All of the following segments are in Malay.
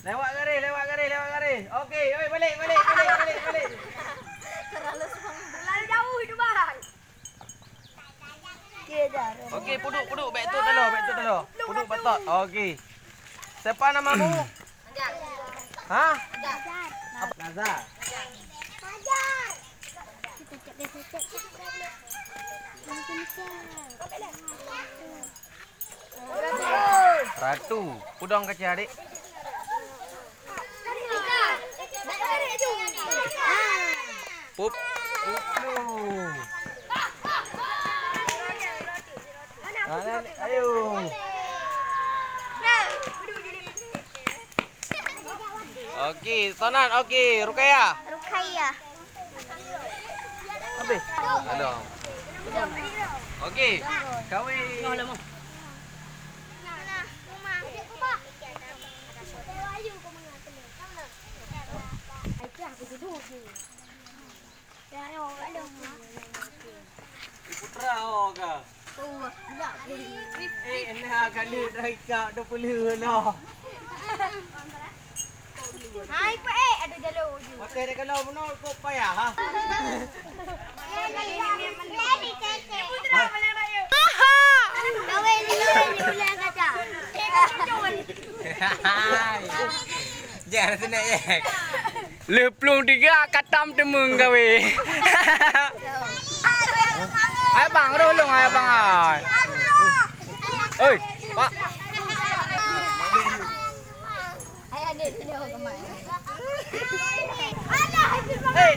Lewat garis. Okey, oi balik. Terlalu jauh itu bang. Okey, puduk back tu dulu. Puduk betot. Okey. Siapa namamu? Ha? Nazar. Ratu. Pudong kecil adik. Pup. Ayo. Okey, Tonan. Okey, Rukaya. Habis. Ada. Okey. Kahwin. Putra ke? Ini akan direka 20 lah. Hai Pak ada jalur je. Pakai dia kalau benar kok payah ha. Putra malam raya. Kawin ulang kata. Jangan senang je. Leplung 3 katam temung gawe. Ayo bang, rolong ayo bang. Oi, Pak. Hai adik sini aku kemai.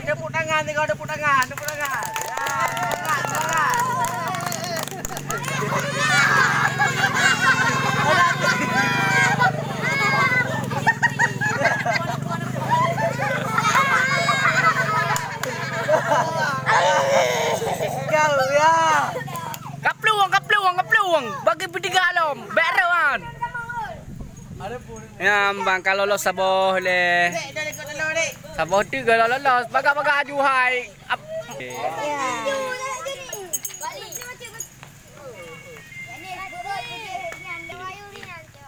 Tepuk tangan ni kau, tepuk tangan. Kau ya. Kapluang. Bagi bertiga alom. Berewan. Ada pun. Ya, bang kalau lolos saboh le. Dah ikut dulu dik. Saboh 3 kalau lolos. Baga-baga aju hai.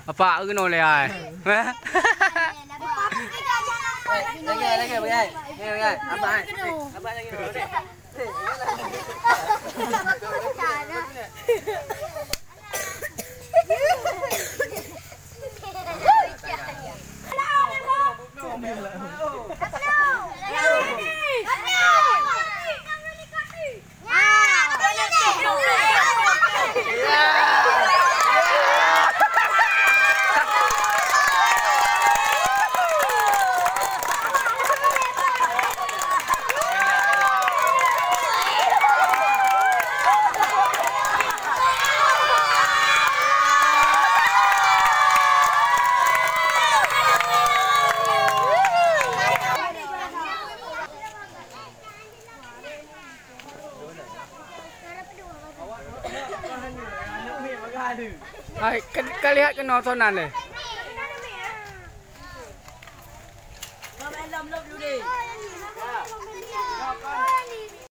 Apa kena le hai? Lagi bayai. Abang hai. Abang lagi dulu dik. Hai, kau lihat kena sonan le. Malam dulu dik.